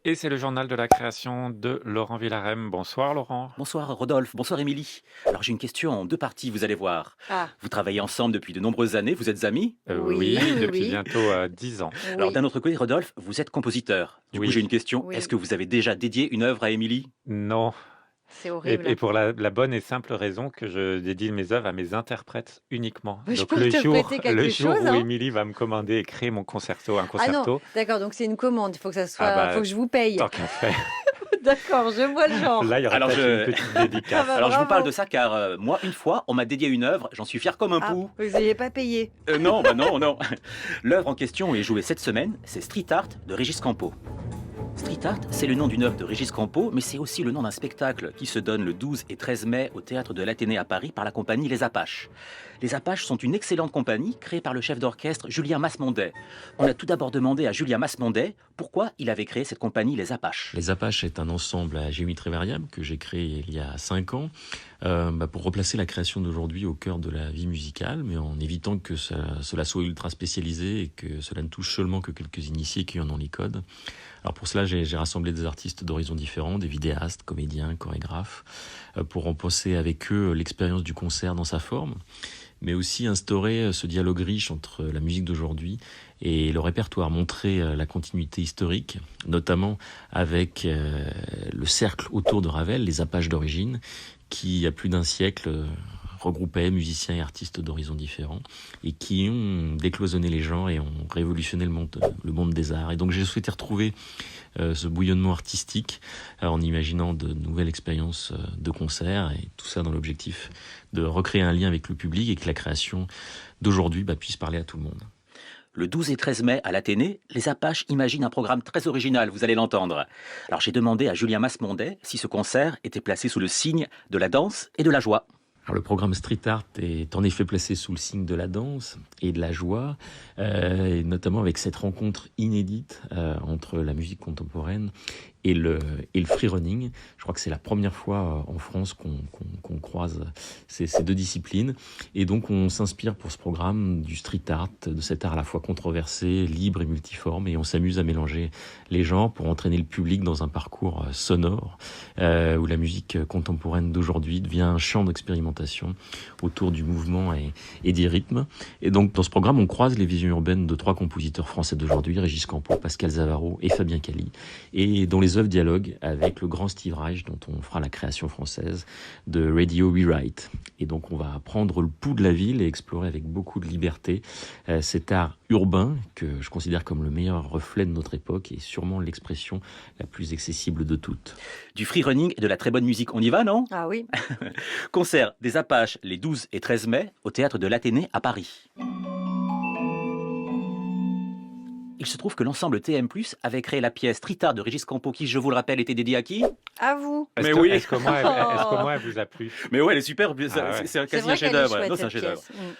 Et c'est le journal de la création de Laurent Villarem. Bonsoir Laurent. Bonsoir Rodolphe, bonsoir Émilie. Alors j'ai une question en deux parties, vous allez voir. Ah, Vous travaillez ensemble depuis de nombreuses années, vous êtes amis. Oui, oui, oui, depuis oui, bientôt 10 ans. Alors oui, d'un autre côté, Rodolphe, vous êtes compositeur. Du coup Oui, j'ai une question, est-ce oui, que vous avez déjà dédié une œuvre à Émilie? non. c'est Et horrible. pour la bonne et simple raison que je dédie mes œuvres à mes interprètes uniquement. Je Donc peux le te jour, prêter le quelque jour chose, où hein? Émilie va me commander et créer mon concerto, un Ah non, concerto, d'accord, donc c'est une commande, il faut que ça ah soit, faut bah que je vous paye. tant qu'à faire, D'accord, je vois le genre. là il y aura Alors peut-être une je, petite Ah dédicace. bah alors je vous parle de bravo. ça car moi une fois on m'a dédié une œuvre, j'en suis fier comme un Ah, pou. vous n'ayez pas payé. Non, bah non, non. L'œuvre en question est jouée cette semaine, c'est Street Art de Régis Campo. Street Art, c'est le nom d'une œuvre de Régis Campo, mais c'est aussi le nom d'un spectacle qui se donne le 12 et 13 mai au théâtre de l'Athénée à Paris par la compagnie Les Apaches. Les Apaches sont une excellente compagnie créée par le chef d'orchestre Julien Masmondet. On a tout d'abord demandé à Julien Masmondet pourquoi il avait créé cette compagnie Les Apaches. Les Apaches est un ensemble à géométrie variable que j'ai créé il y a 5 ans pour replacer la création d'aujourd'hui au cœur de la vie musicale, mais en évitant que cela soit ultra spécialisé et que cela ne touche seulement que quelques initiés qui en ont les codes. Alors pour cela, j'ai rassemblé des artistes d'horizons différents, des vidéastes, comédiens, chorégraphes, pour remplacer avec eux l'expérience du concert dans sa forme, mais aussi instaurer ce dialogue riche entre la musique d'aujourd'hui et le répertoire, montrer la continuité historique, notamment avec le cercle autour de Ravel, les Apaches d'origine, qui, il y a plus d'un siècle, regroupaient musiciens et artistes d'horizons différents et qui ont décloisonné les genres et ont révolutionné le monde des arts. Et donc j'ai souhaité retrouver ce bouillonnement artistique en imaginant de nouvelles expériences de concert et tout ça dans l'objectif de recréer un lien avec le public et que la création d'aujourd'hui puisse parler à tout le monde. Le 12 et 13 mai à l'Athénée, les Apaches imaginent un programme très original, vous allez l'entendre. Alors j'ai demandé à Julien Masmondet si ce concert était placé sous le signe de la danse et de la joie. Alors le programme Street Art est en effet placé sous le signe de la danse et de la joie, et notamment avec cette rencontre inédite entre la musique contemporaine et le free running. Je crois que c'est la première fois en France qu'on croise ces deux disciplines. Et donc on s'inspire pour ce programme du street art, de cet art à la fois controversé, libre et multiforme. Et on s'amuse à mélanger les genres pour entraîner le public dans un parcours sonore où la musique contemporaine d'aujourd'hui devient un champ d'expérimentation autour du mouvement et des rythmes. Et donc dans ce programme, on croise les visions urbaines de 3 compositeurs français d'aujourd'hui, Régis Campo, Pascal Zavaro et Fabien Cali, et dont les œuvres dialoguent avec le grand Steve Reich, dont on fera la création française de Radio Rewrite. Et donc on va prendre le pouls de la ville et explorer avec beaucoup de liberté cet art urbain que je considère comme le meilleur reflet de notre époque et sûrement l'expression la plus accessible de toutes. Du free running et de la très bonne musique, on y va, non? Ah oui, Concert des Apaches les 12 et 13 mai au théâtre de l'Athénée à Paris. Il se trouve que l'ensemble TM+, avait créé la pièce Street Art de Régis Campo qui, je vous le rappelle, était dédiée à qui? à vous. Mais oui. Est-ce qu'au moins, est-ce qu'au moins elle vous a plu? Mais ouais, elle est super, Ah ouais. c'est C'est quasi un vrai qu'elle est chef-d'œuvre. chouette Non, c'est un cette chef-d'œuvre. pièce. Mm.